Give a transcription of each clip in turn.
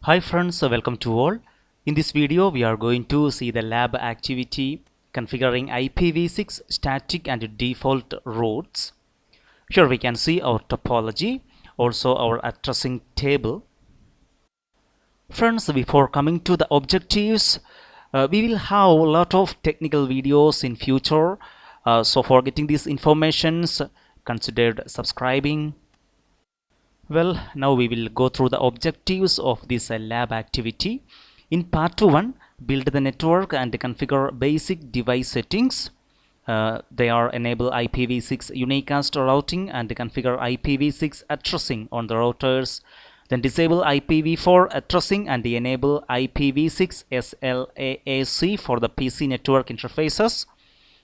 Hi friends, welcome to all. In this video we are going to see the lab activity configuring IPv6 static and default routes. Here we can see our topology, also our addressing table. Friends, before coming to the objectives, we will have a lot of technical videos in future. So for getting these informations, consider subscribing. Well, now we will go through the objectives of this lab activity. In part 1, build the network and configure basic device settings. They are enable IPv6 Unicast routing and configure IPv6 addressing on the routers. Then disable IPv4 addressing and enable IPv6 SLAAC for the PC network interfaces.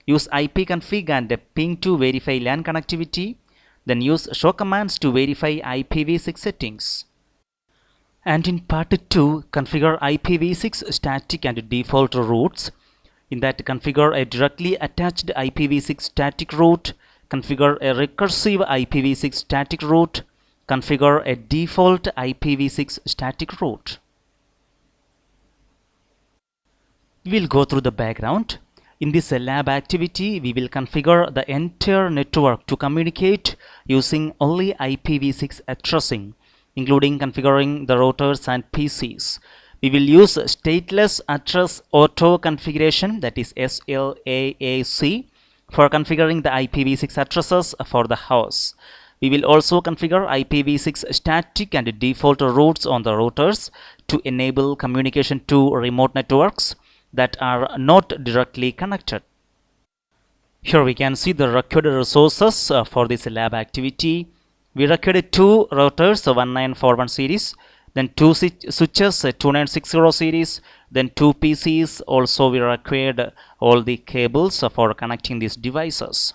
Use ipconfig and ping to verify LAN connectivity. Then use show commands to verify IPv6 settings. And in part 2, configure IPv6 static and default routes. In that, configure a directly attached IPv6 static route, configure a recursive IPv6 static route, configure a default IPv6 static route. We will go through the background. In this lab activity, we will configure the entire network to communicate using only IPv6 addressing, including configuring the routers and PCs. We will use stateless address auto configuration, that is SLAAC, for configuring the IPv6 addresses for the house. We will also configure IPv6 static and default routes on the routers to enable communication to remote networks that are not directly connected. Here we can see the required resources for this lab activity. We required 2 routers 1941 series, then 2 switches 2960 series, then 2 PCs. Also we required all the cables for connecting these devices.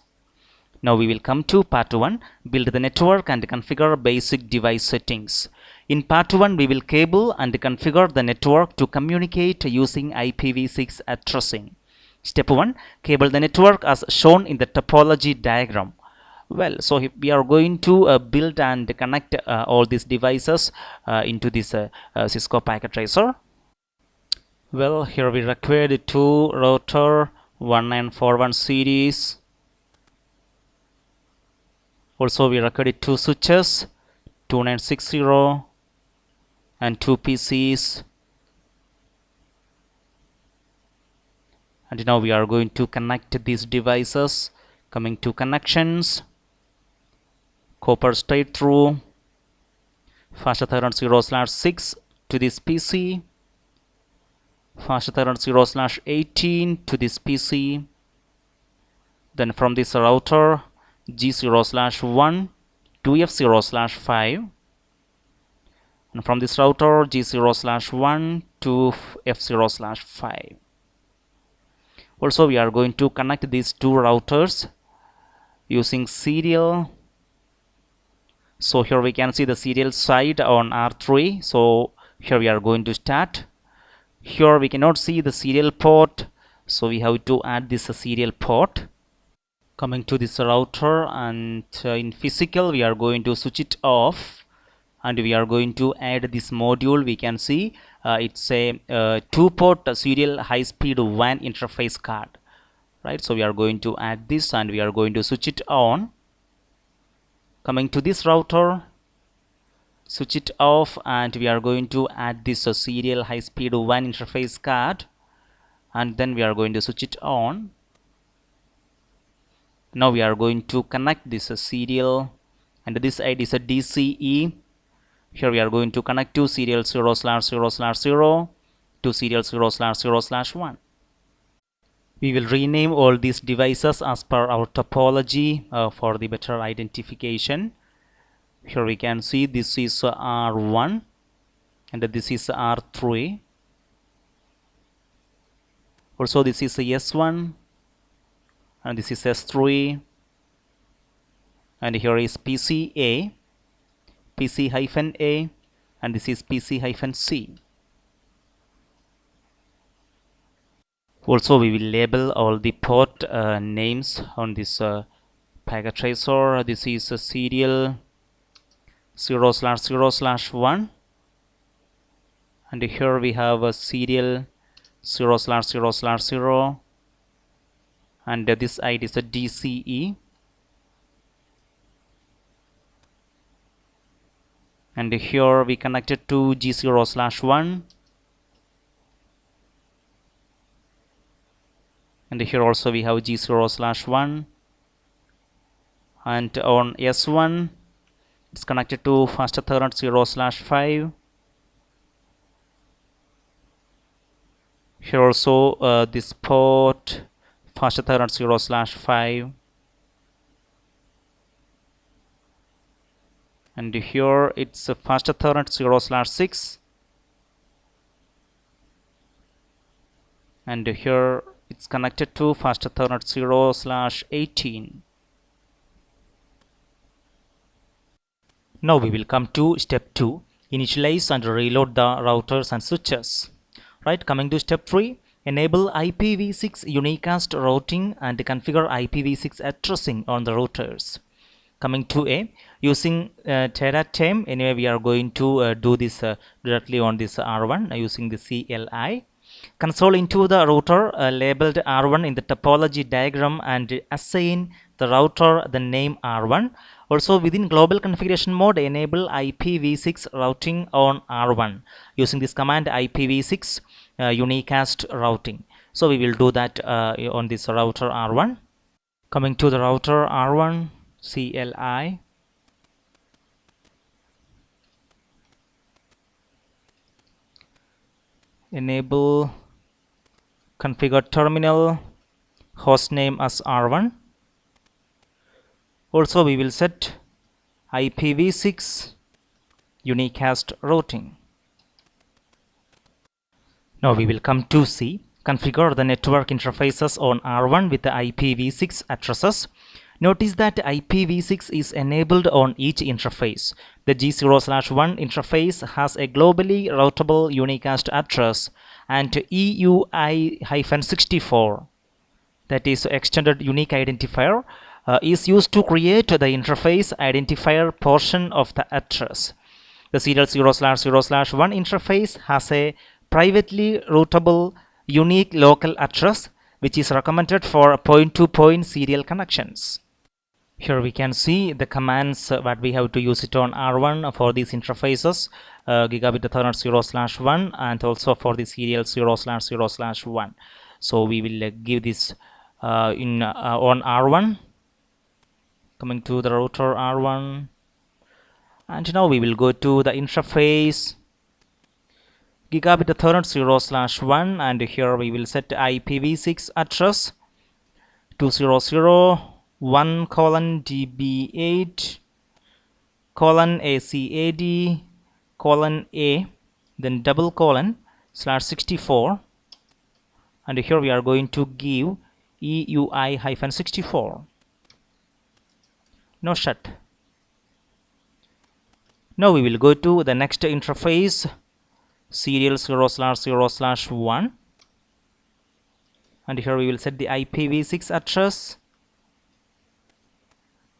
Now we will come to part 1, build the network and configure basic device settings. In part 1, we will cable and configure the network to communicate using IPv6 addressing. Step 1, cable the network as shown in the topology diagram. Well, so we are going to build and connect all these devices into this Cisco packet tracer. Well, here we required 2 router 1941 series. Also we required 2 switches 2960 and 2 PCs. And now we are going to connect these devices. Coming to connections, copper straight through, fast Ethernet 0/6 to this PC, fast Ethernet 0/18 to this PC. Then from this router G0/1 to F0/5, and from this router G0/1 to F0/5. Also we are going to connect these 2 routers using serial. So here we can see the serial side on R3. So here we are going to start. Here we cannot see the serial port, so we have to add this serial port. Coming to this router, and in physical we are going to switch it off, and we are going to add this module. We can see it's a 2-port serial high-speed WAN interface card, right? So we are going to add this and we are going to switch it on. Coming to this router, switch it off, and we are going to add this serial high-speed WAN interface card, and then we are going to switch it on. Now we are going to connect this serial, and this side is a DCE. Here we are going to connect to serial 0/0/0 to serial 0/0/1. We will rename all these devices as per our topology for the better identification. Here we can see this is R1 and this is R3. Also this is S1 and this is S3, and here is PCA, PC-A, and this is PC-C. Also we will label all the port names on this packet tracer. This is a serial 0/0/1 and here we have a serial 0/0/0, and this ID is a DCE, and here we connected to G0/1, and here also we have G0/1, and on S1 it's connected to fast Ethernet 0/5. Here also this port fast Ethernet 0/5, and here it's a fast Ethernet 0/6, and here it's connected to fast Ethernet 0/18. Now we will come to step 2, initialize and reload the routers and switches. Right, coming to step 3, enable IPv6 unicast routing and configure IPv6 addressing on the routers. Coming to A, using data tame, anyway we are going to do this directly on this R1 using the CLI. Console into the router labeled R1 in the topology diagram and assign the router the name R1. Also within global configuration mode, enable IPv6 routing on R1 using this command IPv6 unicast routing. So we will do that on this router R1. Coming to the router R1, CLI, enable configure terminal, hostname as R1. Also we will set IPv6 unicast routing. Now we will come to C, configure the network interfaces on R1 with the IPv6 addresses. Notice that IPv6 is enabled on each interface. The G0/1 interface has a globally routable unicast address, and EUI-64, that is extended unique identifier, is used to create the interface identifier portion of the address. The serial 0/0/1 interface has a privately routable unique local address which is recommended for point-to-point serial connections. Here we can see the commands that we have to use it on R1 for these interfaces, gigabit Ethernet 0/1 and also for the serial 0/0/1. So we will give this on R1. Coming to the router R1, and now we will go to the interface gigabit Ethernet 0/1, and here we will set IPv6 address 200.1:DB8:ACAD:A, then /64, and here we are going to give EUI-64. No shut. Now we will go to the next interface, serial 0/0/1, and here we will set the IPv6 address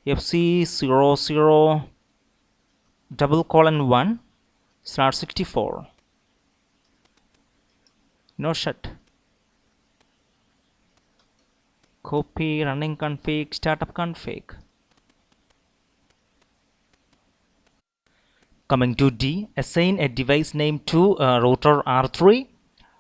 FC00:1/64. No shut. Copy, running config, startup config. Coming to D, assign a device name to router R3.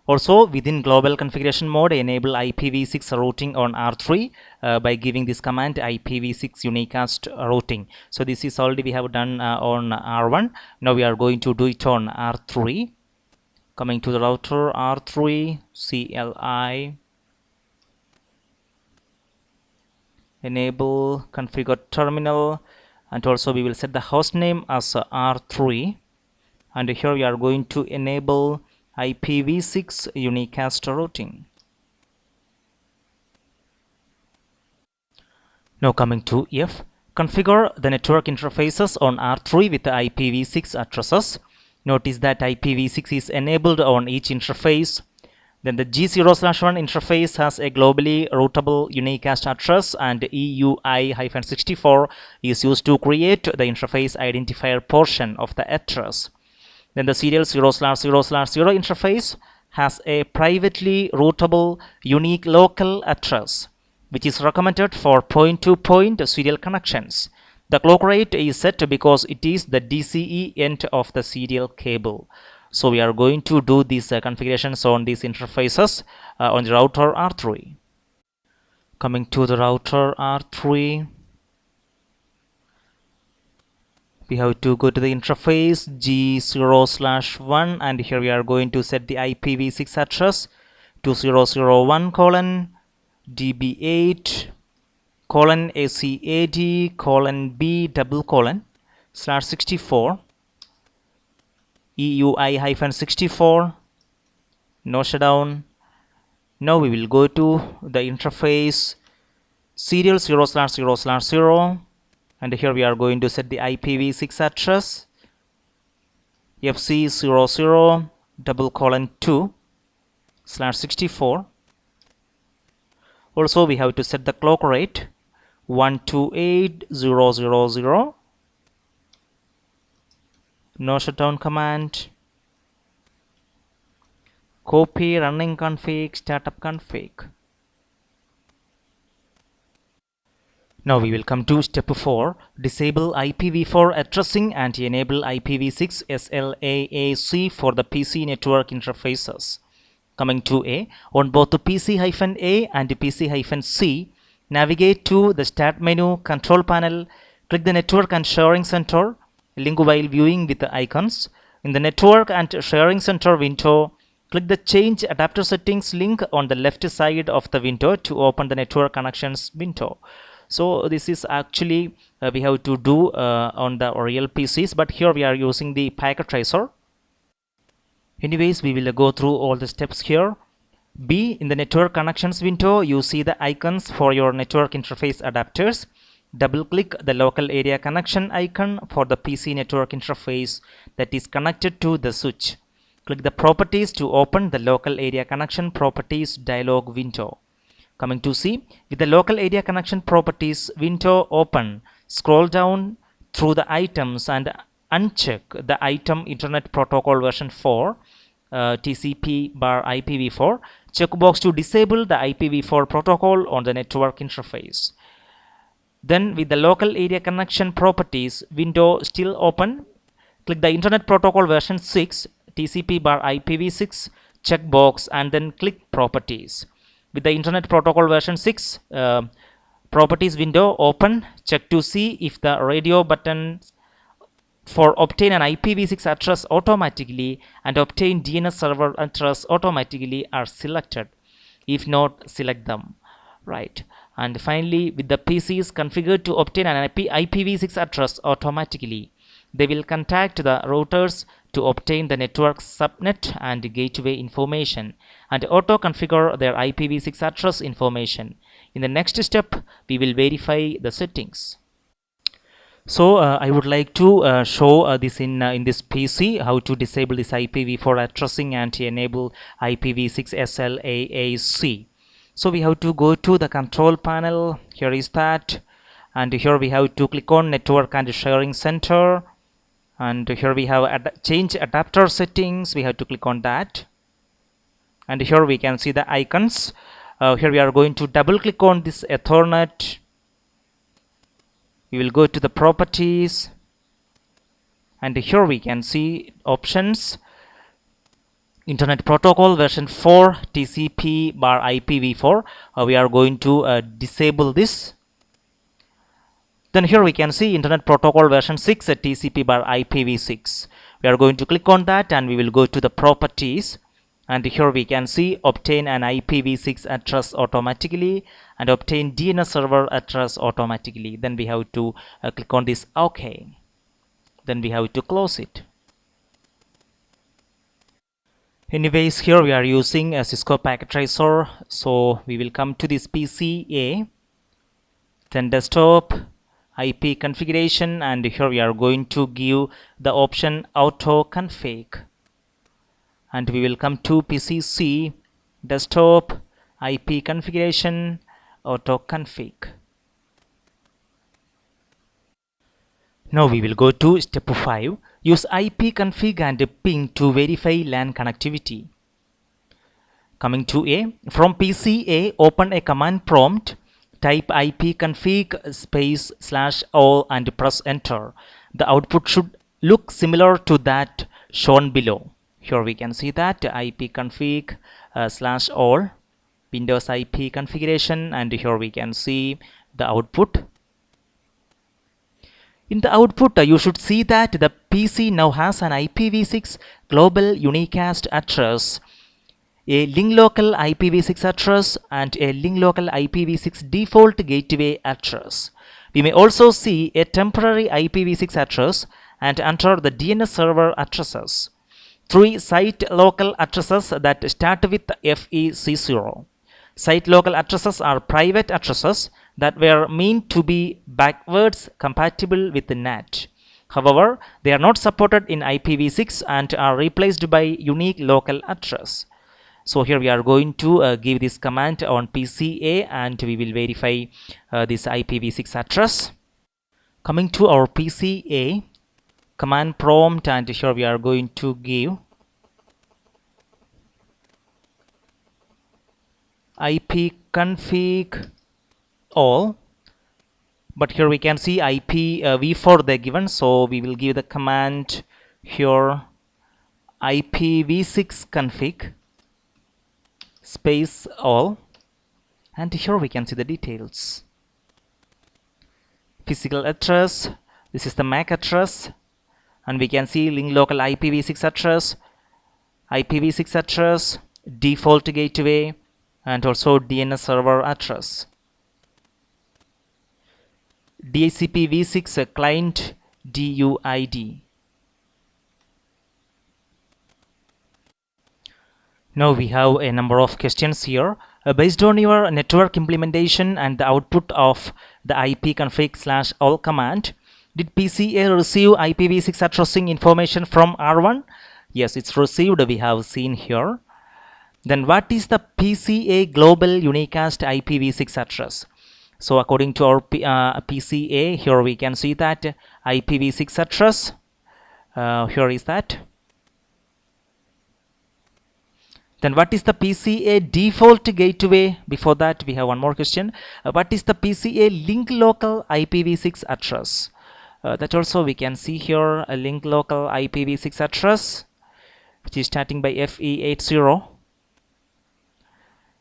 Also within global configuration mode, enable IPv6 routing on R3 by giving this command IPv6 unicast routing. So this is already we have done on R1. Now we are going to do it on R3. Coming to the router R3, CLI, enable configure terminal, and also we will set the host name as R3, and here we are going to enable IPv6 unicast routing. Now coming to F, configure the network interfaces on R3 with the IPv6 addresses. Notice that IPv6 is enabled on each interface. Then the G0/1 interface has a globally routable unicast address, and EUI-64 is used to create the interface identifier portion of the address. Then the serial 0/0/0 interface has a privately routable unique local address which is recommended for point-to-point serial connections. The clock rate is set because it is the DCE end of the serial cable. So we are going to do these configurations on these interfaces on the router R3. Coming to the router R3, we have to go to the interface G0/1, and here we are going to set the IPv6 address 2001:DB8 :ACAD:B:/64 EUI-64 no shutdown. Now we will go to the interface serial 0/0/0, and here we are going to set the IPv6 address FC00:2/64. Also we have to set the clock rate 128000. No shutdown command. Copy running config, startup config. Now we will come to step 4, disable IPv4 addressing and enable IPv6 SLAAC for the PC network interfaces. Coming to A, on both the PC-A and PC-C, navigate to the Start menu, Control Panel, click the Network and Sharing Center link while viewing with the icons. In the Network and Sharing Center window, click the Change Adapter Settings link on the left side of the window to open the Network Connections window. So this is actually we have to do on the real PCs, but here we are using the packet tracer. Anyways, we will go through all the steps here. B, in the Network Connections window, you see the icons for your network interface adapters. Double click the local area connection icon for the PC network interface that is connected to the switch. Click the properties to open the local area connection properties dialog window. Coming to C, with the local area connection properties window open, scroll down through the items and uncheck the item Internet Protocol version 4 TCP/IPv4 checkbox to disable the IPv4 protocol on the network interface. Then with the local area connection properties window still open, click the Internet Protocol version 6 TCP/IPv6 checkbox and then click properties. With the Internet Protocol version 6 properties window open, check to see if the radio buttons for obtain an IPv6 address automatically and obtain DNS server address automatically are selected. If not, select them. Right. And finally, with the PCs configured to obtain an IPv6 address automatically, they will contact the routers to obtain the network subnet and gateway information and auto-configure their IPv6 address information. In the next step, we will verify the settings. So I would like to show this in this PC, how to disable this IPv4 addressing and enable IPv6 SLAAC. So we have to go to the control panel. Here is that, and here we have to click on Network and Sharing Center, and here we have change adapter settings. We have to click on that, and here we can see the icons. Here we are going to double click on this Ethernet. We will go to the properties, and here we can see options. Internet Protocol version 4 TCP/IPv4. We are going to disable this. Then here we can see Internet Protocol version 6 TCP/IPv6. We are going to click on that and we will go to the properties, and here we can see obtain an IPv6 address automatically and obtain DNS server address automatically. Then we have to click on this OK. Then we have to close it. Anyways, here we are using a Cisco packet tracer, so we will come to this PCA, then desktop, IP configuration, and here we are going to give the option auto config, and we will come to PCC, desktop, IP configuration, auto config. Now we will go to step 5, Use ipconfig and ping to verify LAN connectivity. Coming to A, from PCA, open a command prompt, type ipconfig space /all and press enter. The output should look similar to that shown below. Here we can see that ipconfig /all Windows IP configuration, and here we can see the output. In the output, you should see that the PC now has an Ipv6 global unicast address, a link local Ipv6 address, and a link local Ipv6 default gateway address. We may also see a temporary Ipv6 address and enter the DNS server addresses. 3 site local addresses that start with FE0. Site local addresses are private addresses that were meant to be backwards compatible with the NAT. However, they are not supported in Ipv6 and are replaced by unique local address. So here we are going to give this command on PCA, and we will verify this Ipv6 address. Coming to our PCA command prompt, and here we are going to give ipconfig all, but here we can see ipv4 they given, so we will give the command here ipv6 config space all, and here we can see the details. Physical address, this is the MAC address, and we can see link local ipv6 address, default gateway, and also DNS server address. DHCP-v6 client DUID. Now we have a number of questions here. Based on your network implementation and the output of the ipconfig /all command, did PCA receive Ipv6 addressing information from R1? Yes, it's received, we have seen here. Then what is the PCA global unicast Ipv6 address? So according to our PCA, here we can see that Ipv6 address, here is that. Then what is the PCA default gateway? Before that we have one more question. What is the PCA link local Ipv6 address? That also we can see here, a link local Ipv6 address, which is starting by FE80.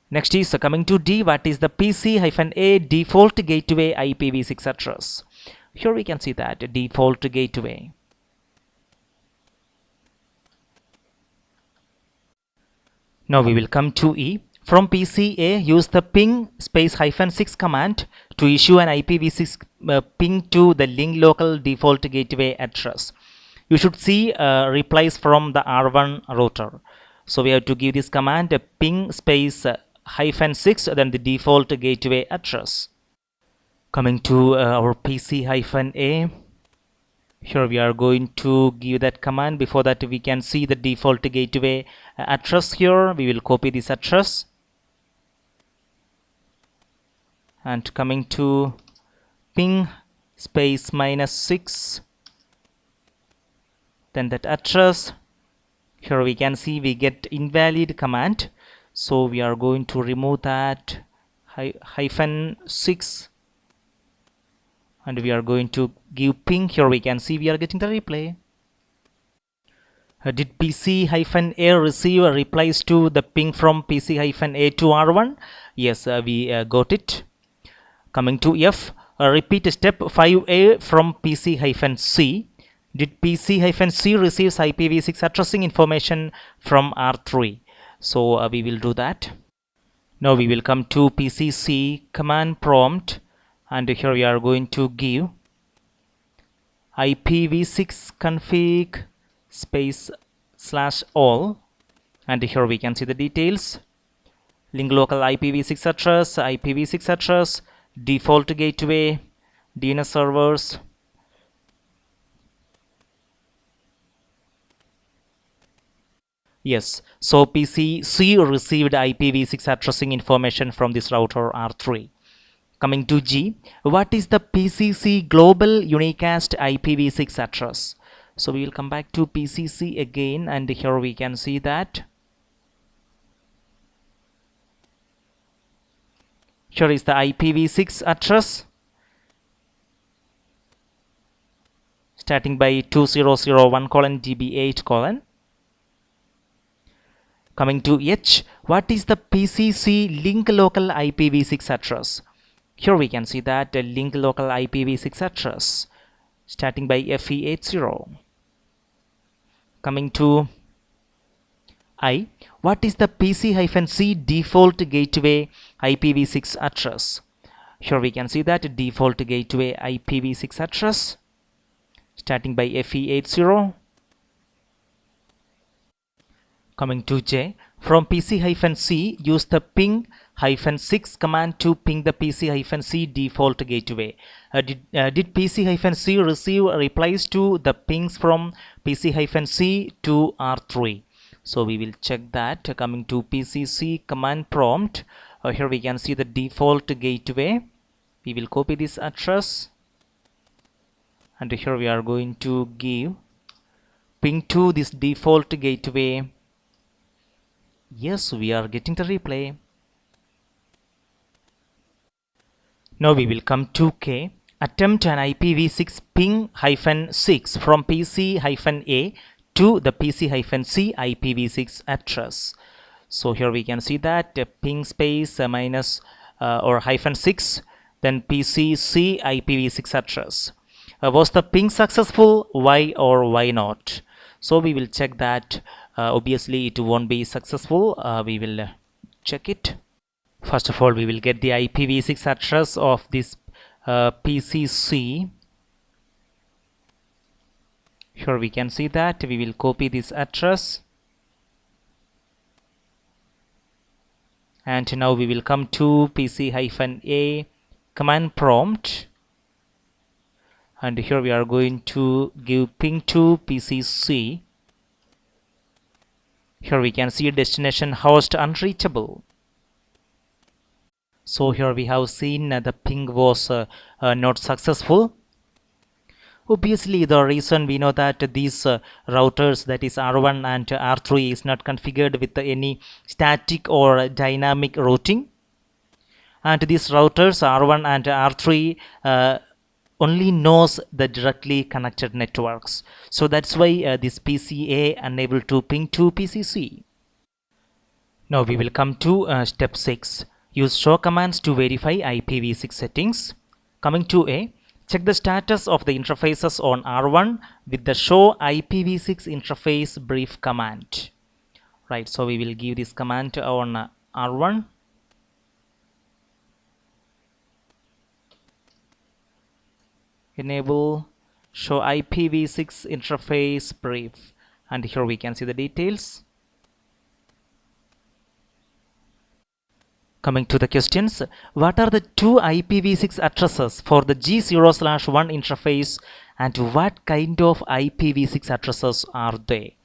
Next is coming to D, what is the PC-A default gateway Ipv6 address? Here we can see that default gateway. Now we will come to E. From PCA, use the ping space -6 command to issue an Ipv6 ping to the link local default gateway address. You should see replies from the R1 router. So we have to give this command a ping space -6, then the default gateway address. Coming to our PC-A, here we are going to give that command. Before that we can see the default gateway address here. We will copy this address, and coming to ping space -6, then that address, here we can see we get invalid command. So we are going to remove that -6, and we are going to give ping. Here we can see we are getting the reply. Did PC-A receive replies to the ping from PC-A to R1? Yes, we got it. Coming to F, repeat step 5A from PC-C. Did PC-C receives Ipv6 addressing information from R3? So we will do that. Now we will come to PCC command prompt, and here we are going to give ipv6 config space /all, and here we can see the details. Link local ipv6 address, default gateway, DNS servers. Yes, so PC-C received Ipv6 addressing information from this router R3. Coming to G, what is the PCC global unicast Ipv6 address? So we will come back to PCC again, and here we can see that here is the IPv6 address starting by 2001:db8:. Coming to H, what is the PCC link local IPv6 address? Here we can see that the link local IPv6 address starting by FE80. Coming to I, what is the PC-C default gateway IPv6 address? Here we can see that default gateway IPv6 address starting by FE80. Coming to J, from PC-C, use the ping-6 command to ping the PC-C default gateway. Did PC-C receive replies to the pings from PC-C to R3? So we will check that. Coming to PCC command prompt, here we can see the default gateway. We will copy this address, and here we are going to give ping to this default gateway. Yes, we are getting the reply. Now we will come to K. Attempt an IPv6 ping-6 from PC-A to the PC-C IPv6 address. So here we can see that ping space minus or -6, then PCC IPv6 address. Was the ping successful? Why or why not? So we will check that. Obviously it won't be successful. We will check it. First of all, we will get the IPv6 address of this PCC. Here we can see that. We will copy this address, and now we will come to PC-A command prompt, and here we are going to give ping to PCC. Here we can see destination host unreachable. So here we have seen the ping was not successful. Obviously the reason we know that these routers, that is R1 and R3, is not configured with any static or dynamic routing, and these routers R1 and R3 only knows the directly connected networks. So that's why this PCA unable to ping to PCC. Now we will come to step 6. Use show commands to verify IPv6 settings. Coming to A, check the status of the interfaces on R1 with the show IPv6 interface brief command. Right, so we will give this command on R1. Enable show IPv6 interface brief, and here we can see the details. Coming to the questions, what are the two IPv6 addresses for the G0/1 interface, and what kind of IPv6 addresses are they?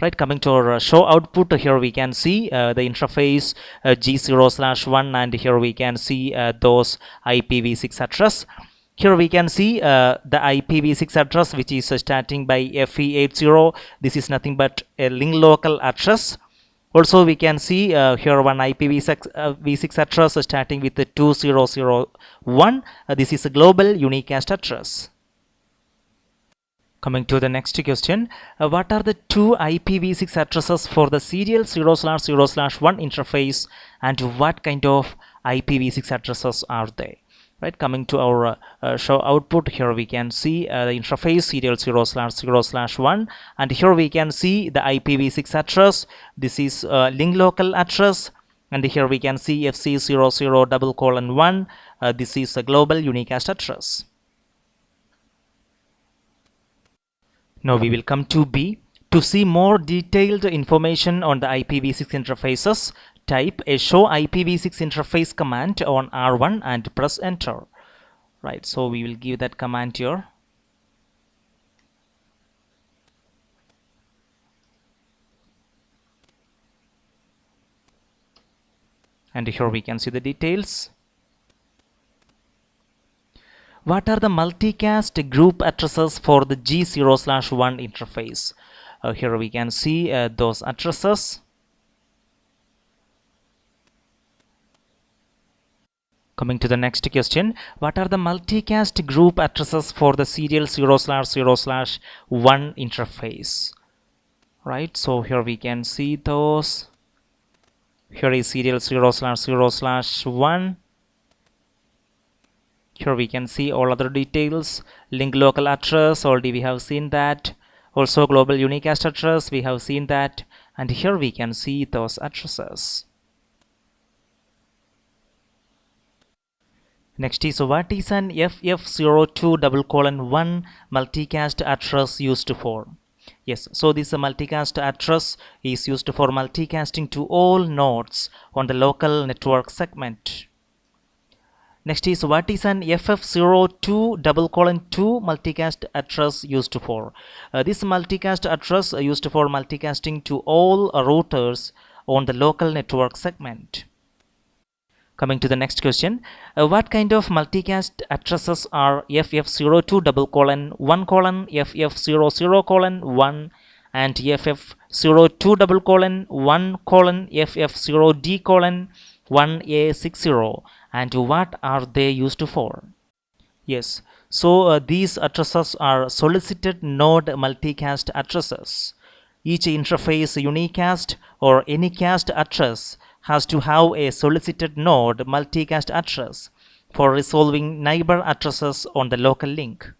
Right, coming to our show output, here we can see the interface G0/1, and here we can see those IPv6 address. Here we can see the IPv6 address, which is starting by FE80. This is nothing but a link local address. Also we can see here one IPv6 address starting with the 2001. This is a global unicast address. Coming to the next question, what are the two IPv6 addresses for the serial 0/0/1 interface, and what kind of IPv6 addresses are they? Right, coming to our show output, here we can see the interface serial 0/0/1, and here we can see the IPv6 address. This is link local address, and here we can see FC00:1. This is a global unicast address. Now we will come to B. To see more detailed information on the IPv6 interfaces, type a show IPv6 interface command on R1 and press enter. Right, so we will give that command here. And here we can see the details. What are the multicast group addresses for the G0/1 interface? Here we can see those addresses. Coming to the next question, what are the multicast group addresses for the serial 0/0/1 interface? Right, so here we can see those. Here is serial 0/0/1. Here we can see all other details. Link local address, already we have seen that. Also global unicast address, we have seen that. And here we can see those addresses. Next is, what is an FF02:1 multicast address used for? Yes, so this multicast address is used for multicasting to all nodes on the local network segment. Next is, what is an FF02:2 multicast address used for? This multicast address used for multicasting to all routers on the local network segment. Coming to the next question, what kind of multicast addresses are FF02:1:, FF00:1 and FF02:1:, FF0D:1A60, and what are they used for? Yes, so these addresses are solicited node multicast addresses. Each interface unicast or anycast address has to have a solicited node multicast address for resolving neighbor addresses on the local link.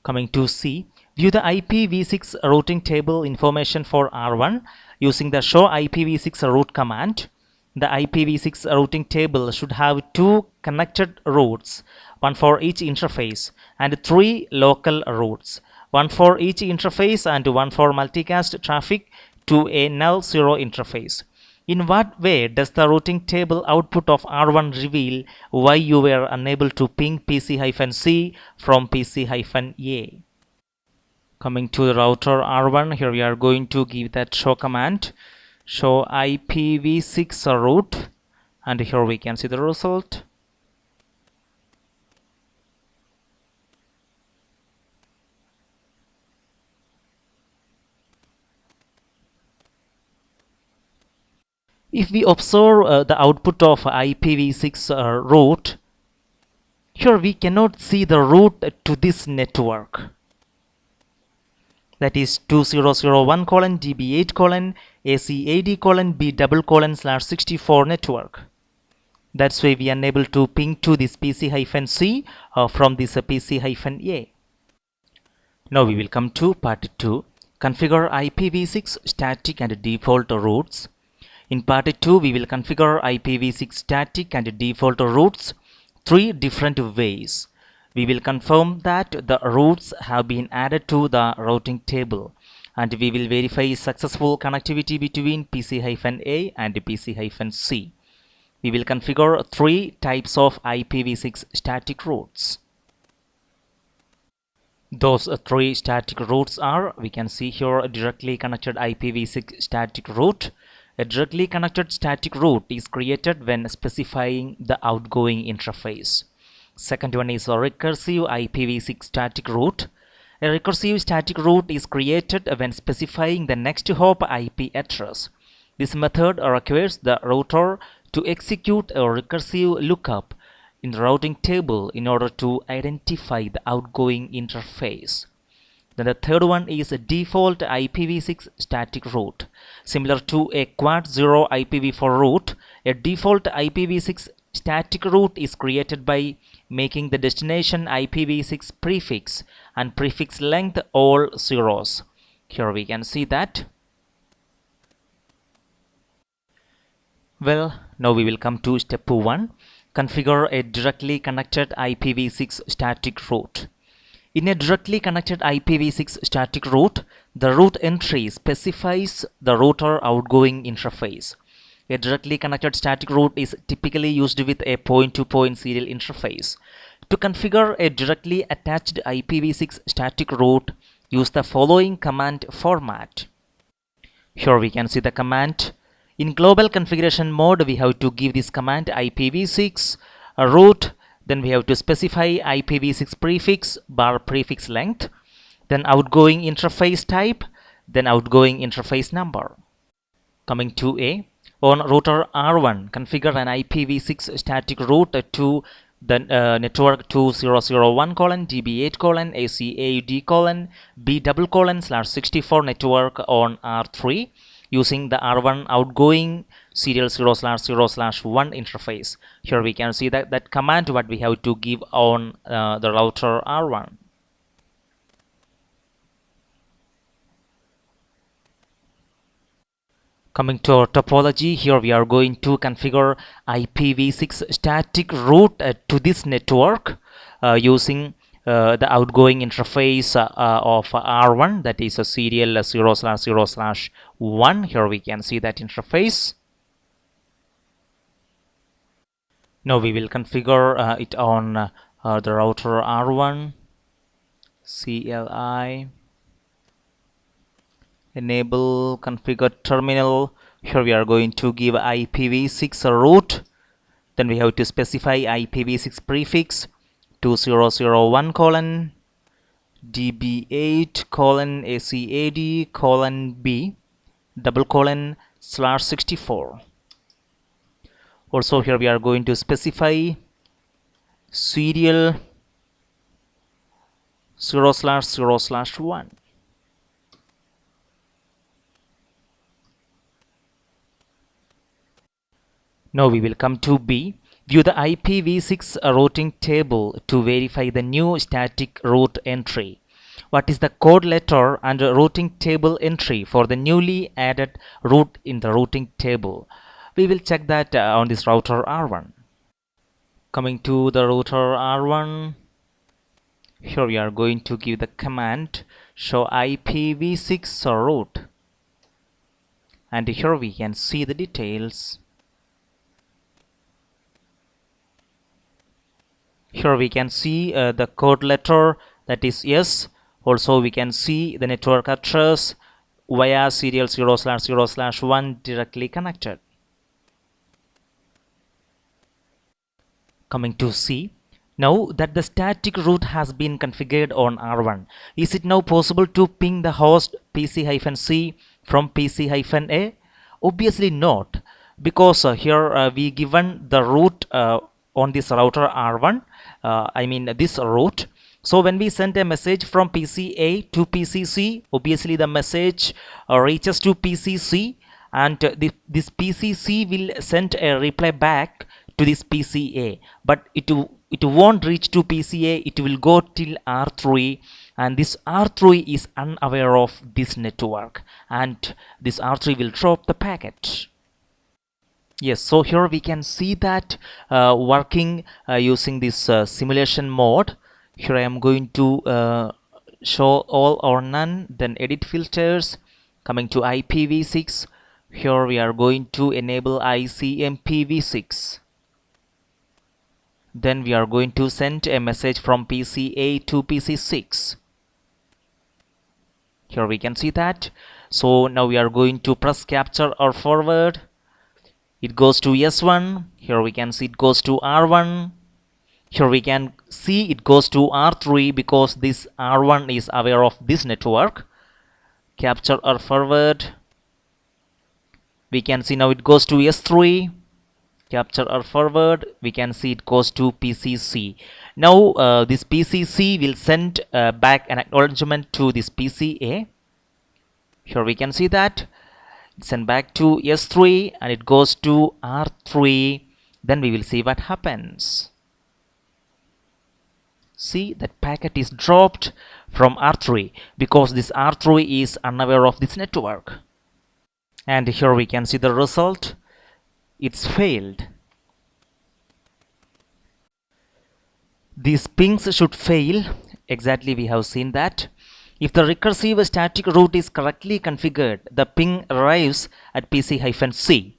Coming to C, view the IPv6 routing table information for R1 using the show IPv6 route command. The IPv6 routing table should have 2 connected routes, one for each interface, and 3 local routes, one for each interface and one for multicast traffic to a null 0 interface. In what way does the routing table output of R1 reveal why you were unable to ping Pc-C from Pc-A? Coming to the router R1, here we are going to give that show command, show IPv6 route, and here we can see the result. If we observe the output of IPv6 route, here we cannot see the route to this network. That is 2001:db8:AC/AD:B/64 network. That's why we are unable to ping to this Pc-C from this Pc-A. Now we will come to part 2, configure IPv6 static and default routes. In part 2, we will configure IPv6 static and default routes 3 different ways. We will confirm that the routes have been added to the routing table, and we will verify successful connectivity between Pc-A and Pc-C. We will configure 3 types of IPv6 static routes. Those 3 static routes are, we can see here, a directly connected IPv6 static route. A directly connected static route is created when specifying the outgoing interface. Second one is a recursive IPv6 static route. A recursive static route is created when specifying the next hop IP address. This method requires the router to execute a recursive lookup in the routing table in order to identify the outgoing interface. Then the third one is a default IPv6 static route. Similar to a quad 0 IPv4 route, a default IPv6 static route is created by making the destination IPv6 prefix and prefix length all zeros. Here we can see that. Well, now we will come to step 1, configure a directly connected IPv6 static route. In a directly connected IPv6 static route, the route entry specifies the router outgoing interface. A directly connected static route is typically used with a point-to-point serial interface. To configure a directly attached IPv6 static route, use the following command format. Here we can see the command. In global configuration mode, we have to give this command IPv6 route Then we have to specify IPv6 prefix bar prefix length, then outgoing interface type, then outgoing interface number. Coming to A, on router R1, configure an IPv6 static route to the network 2001:0.db8:ACAD:B/64 network on R3 using the R1 outgoing serial 0/0/1 interface. Here we can see that command what we have to give on the router R1. Coming to our topology, here we are going to configure IPv6 static route to this network using the outgoing interface of R1, that is a serial 0/0/1. Here we can see that interface. Now we will configure it on the router R1. CLI enable configure terminal. Here we are going to give IPv6 route, then we have to specify IPv6 prefix 2001:db8:ACAD:B:/64. Also here we are going to specify serial 0/0/1. Now we will come to B. View the IPv6 routing table to verify the new static route entry. What is the code letter and routing table entry for the newly added route in the routing table? We will check that on this router R1. Coming to the router R1, here we are going to give the command show IPv6 route, and here we can see the details. Here we can see the code letter, that is yes. Also we can see the network address via serial 0/0/1 directly connected. Coming to C. Now that the static route has been configured on R1, is it now possible to ping the host PC-C from PC-A? Obviously not, because here we given the route on this router R1, I mean this route. So when we send a message from PCA to PCC, obviously the message reaches to PCC, and this PCC will send a reply back to this PCA, but it won't reach to PCA. It will go till R3, and this R3 is unaware of this network, and this R3 will drop the packet. Yes, so here we can see that working using this simulation mode. Here I am going to show all or none, then edit filters. Coming to IPv6, here we are going to enable ICMPv6. Then we are going to send a message from PCA to PC6. Here we can see that. So now we are going to press capture or forward. It goes to S1. Here we can see it goes to R1. Here we can see it goes to R3 because this R1 is aware of this network. Capture or forward. We can see now it goes to S3. Capture or forward. We can see it goes to PCC. Now this PCC will send back an acknowledgement to this PCA. Here we can see that. Send back to S3 and it goes to R3. Then we will see what happens. See, that packet is dropped from R3 because this R3 is unaware of this network. And here we can see the result. It's failed. These pings should fail. Exactly, we have seen that. If the recursive static route is correctly configured, the ping arrives at PC-C.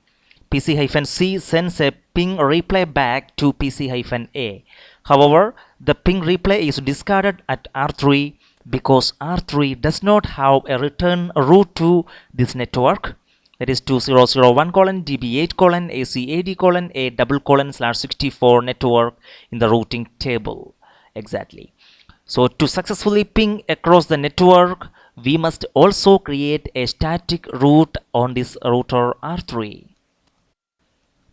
PC-C sends a ping reply back to PC-A. However, the ping reply is discarded at R3 because R3 does not have a return route to this network. that is 2001 db8 acad a double /64 network in the routing table. Exactly. So to successfully ping across the network, we must also create a static route on this router R3.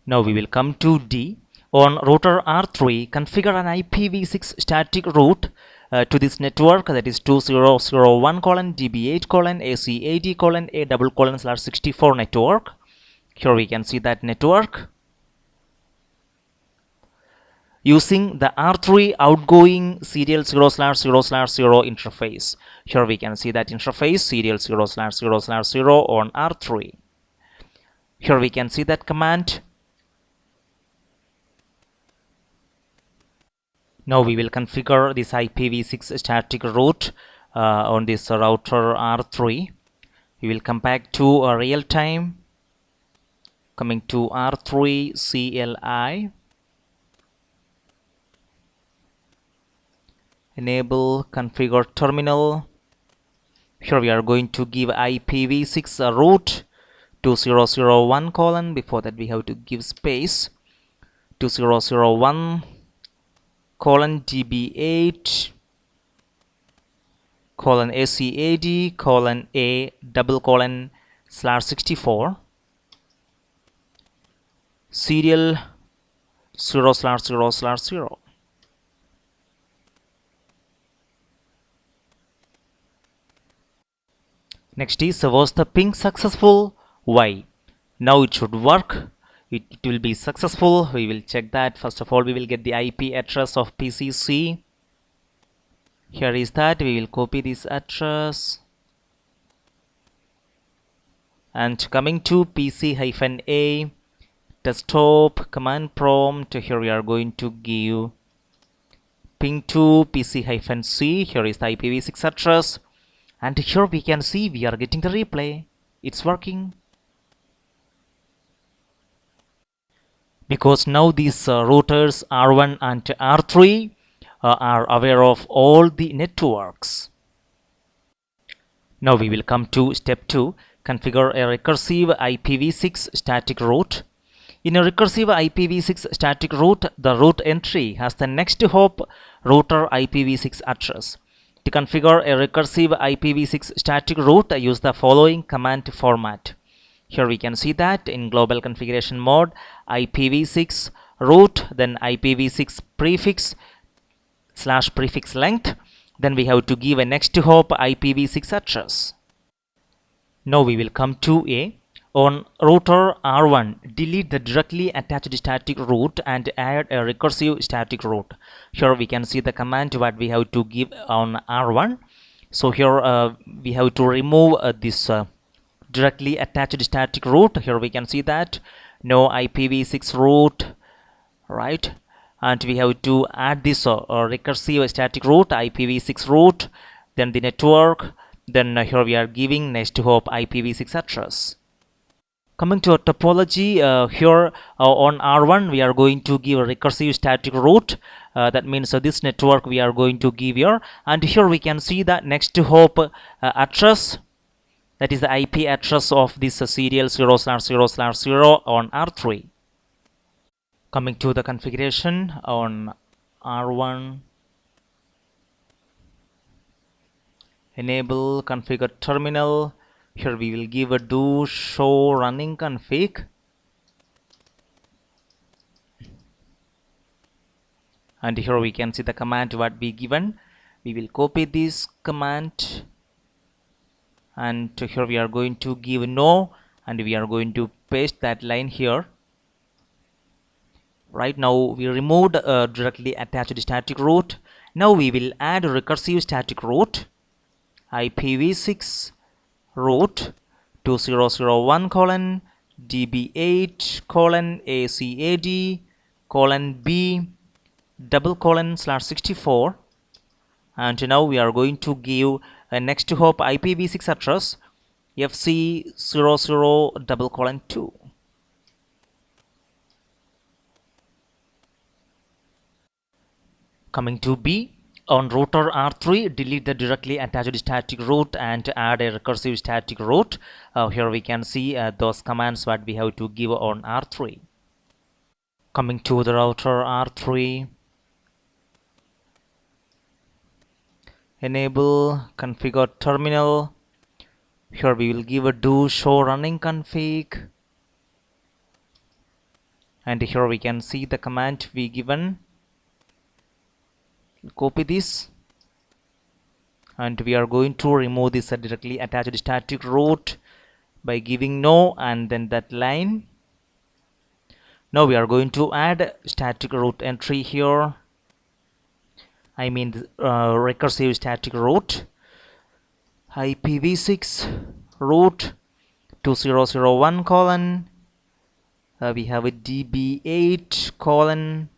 Now we will come to D. On router R3, configure an IPv6 static route to this network, that is 2001 db8 acad a double /64 network. Here we can see that network. Using the R3 outgoing serial 0/0/0 interface. Here we can see that interface serial 0/0/0 on R3. Here we can see that command. Now we will configure this IPv6 static route on this router R3. We will come back to real time, coming to R3 CLI, enable configure terminal. Here we are going to give IPv6 route 2001 before that we have to give space 2001 db8 acad a double /64 serial 0/0/0. Next is, was the ping successful? Why? Now it should work. It will be successful. We will check that. First of all, we will get the IP address of Pcc. Here is that. We will copy this address. And coming to PC-A desktop command prompt, here we are going to give ping to PC-C. Here is the IPv6 address. And here we can see we are getting the replay. It's working. Because now these routers R1 and R3 are aware of all the networks. Now we will come to step 2. Configure a recursive IPv6 static route. In a recursive IPv6 static route, the route entry has the next hop router IPv6 address. To configure a recursive IPv6 static route, use the following command format. Here we can see that in global configuration mode, IPv6 route, then IPv6 prefix / prefix length. Then we have to give a next hop IPv6 address. Now we will come to A. On router R1, delete the directly attached static route and add a recursive static route. Here we can see the command what we have to give on R1. So here we have to remove this directly attached static route. Here we can see that no IPv6 route, right? And we have to add this recursive static route, IPv6 route, then the network. Then here we are giving next hop IPv6 address. Coming to a topology, here on R1 we are going to give a recursive static route. That means this network we are going to give here, and here we can see that next hop address, that is the IP address of this serial 0/0/0 on R3. Coming to the configuration on R1, enable configure terminal. Here we will give a do show running config, and here we can see the command what we given. We will copy this command, and here we are going to give no, and we are going to paste that line here. Right now we removed directly attached static route. Now we will add recursive static route, IPv6 route 2001 db8 acad b double /64, and now we are going to give a next hop IPv6 address FC00:2. Coming to B, on router R3, delete the directly attached static route and add a recursive static route. Here we can see those commands what we have to give on R3. Coming to the router R3, enable configure terminal. Here we will give a do show running config, and here we can see the command we given. Copy this, and we are going to remove this directly attached static route by giving no and then that line. Now we are going to add static route entry here. I mean recursive static route. Ipv6 route 2001 colon. We have a db8 colon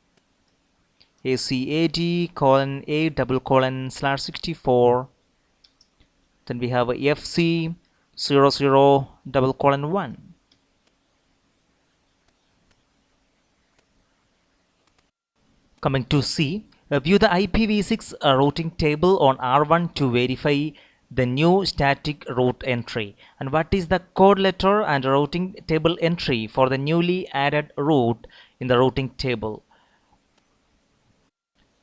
acad colon a double colon /64. Then we have a fc00 double colon 1. Coming to C, view the Ipv6 routing table on R1 to verify the new static route entry. And what is the code letter and routing table entry for the newly added route in the routing table?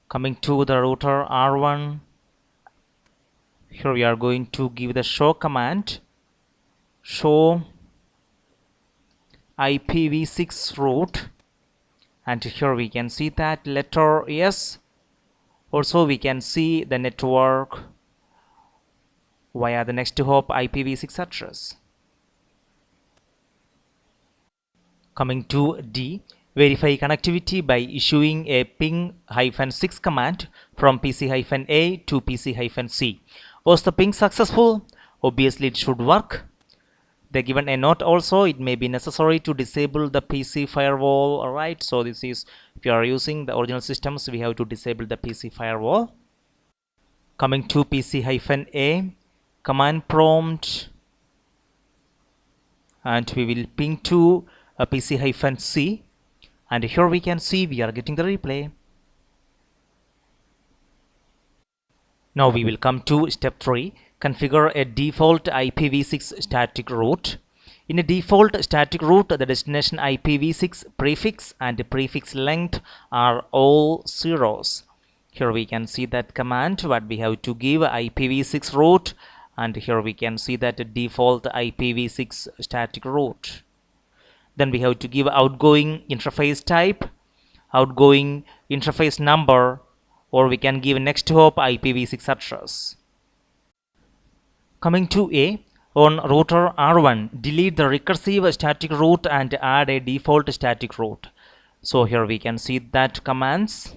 Coming to the router R1, here we are going to give the show command, show Ipv6 route, and here we can see that letter S. Also we can see the network via the next hop Ipv6 address. Coming to D, verify connectivity by issuing a ping-6 command from PC-A to PC-C. Was the ping successful? Obviously it should work. They given a note also, it may be necessary to disable the PC firewall. Alright, so this is, if you are using the original systems, we have to disable the PC firewall. Coming to PC-A, command prompt, and we will ping to a PC-C, and here we can see we are getting the replay. Now we will come to step 3, configure a default Ipv6 static route. In a default static route, the destination Ipv6 prefix and prefix length are all zeros. Here we can see that command what we have to give Ipv6 route, and here we can see that default Ipv6 static route. Then we have to give outgoing interface type, outgoing interface number, or we can give next hop Ipv6 address. Coming to A, on router R1, delete the recursive static route and add a default static route. So here we can see that commands.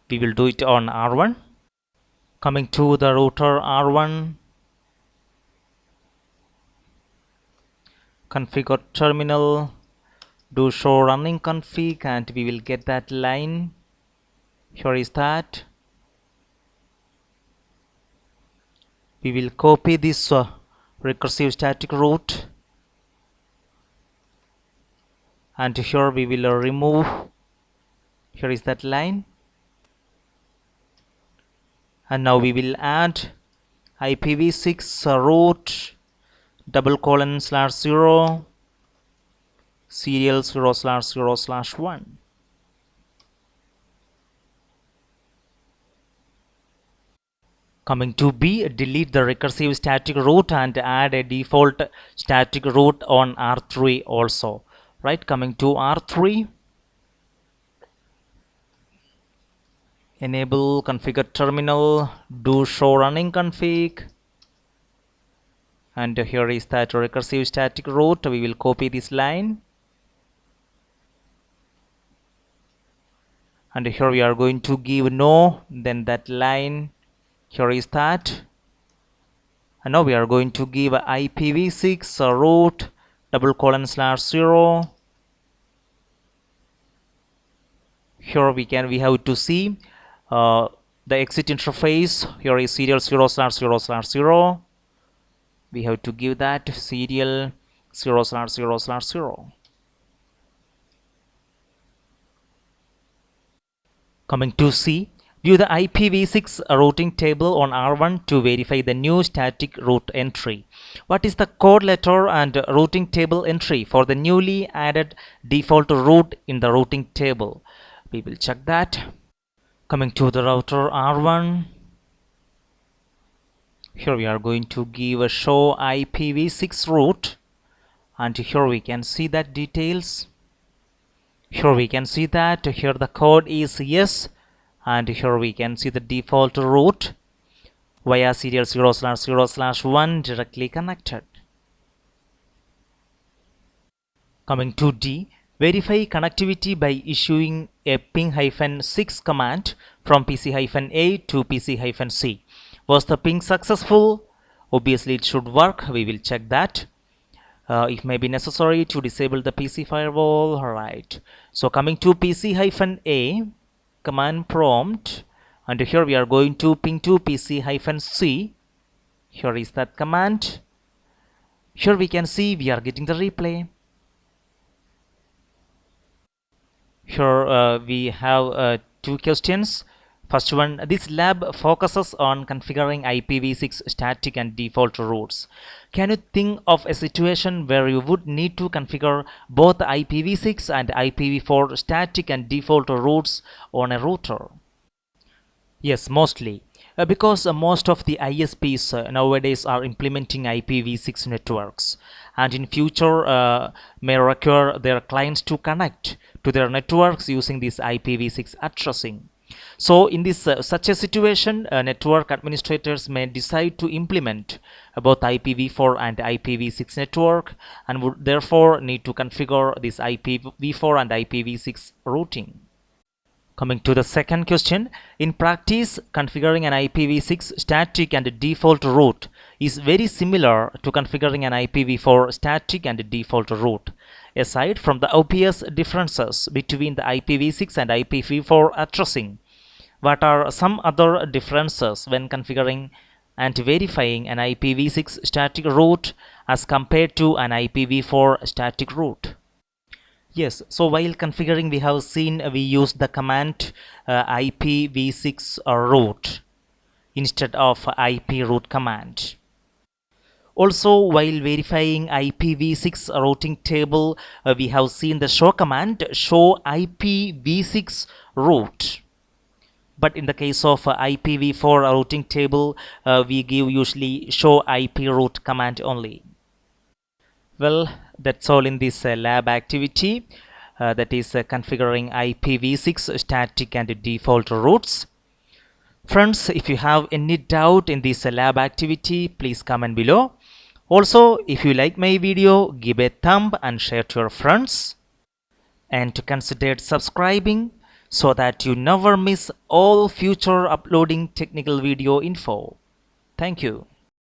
We will do it on R1. Coming to the router R1, configure terminal, do show running config, and we will get that line. Here is that. We will copy this recursive static route, and here we will remove. Here is that line, and now we will add Ipv6 route double colon /0 serial 0/0/1. Coming to B, delete the recursive static route and add a default static route on R3 also. Right, coming to R3, enable configure terminal, do show running config, and here is that recursive static route. We will copy this line, and here we are going to give no, then that line. Here is that, and now we are going to give Ipv6 route double colon /0. Here we have to see the exit interface. Here is serial 0/0/0. We have to give that serial 0/0/0. Coming to C, View the Ipv6 routing table on R1 to verify the new static route entry. What is the code letter and routing table entry for the newly added default route in the routing table? We will check that. Coming to the router R1. Here we are going to give a show Ipv6 route, and here we can see that details. Here we can see that here the code is yes, and here we can see the default route via serial 0/0/1 directly connected. Coming to D, verify connectivity by issuing a ping-6 command from PC-A to PC-C. Was the ping successful? Obviously it should work. We will check that. If may be necessary to disable the PC firewall. Alright. So coming to PC-A command prompt, and here we are going to ping to PC-C. Here is that command. Here we can see we are getting the replay. Here we have two questions. First one, this lab focuses on configuring Ipv6 static and default routes. Can you think of a situation where you would need to configure both Ipv6 and Ipv4 static and default routes on a router? Yes, mostly. Because most of the ISPs nowadays are implementing Ipv6 networks, and in future may require their clients to connect to their networks using this Ipv6 addressing. So in this such a situation, network administrators may decide to implement both IPv4 and IPv6 network, and would therefore need to configure this IPv4 and IPv6 routing. Coming to the second question, in practice, configuring an Ipv6 static and default route is very similar to configuring an Ipv4 static and default route. Aside from the obvious differences between the Ipv6 and Ipv4 addressing, what are some other differences when configuring and verifying an Ipv6 static route as compared to an Ipv4 static route? Yes, so while configuring we have seen we use the command Ipv6 route instead of IP route command. Also, while verifying Ipv6 routing table, we have seen the show command show Ipv6 route. But in the case of Ipv4 routing table, we give usually show IP route command only. Well, that's all in this lab activity, that is configuring Ipv6 static and default routes. Friends, if you have any doubt in this lab activity, please comment below. Also, if you like my video, give a thumb and share to your friends, and to consider subscribing so that you never miss all future uploading technical video info. Thank you.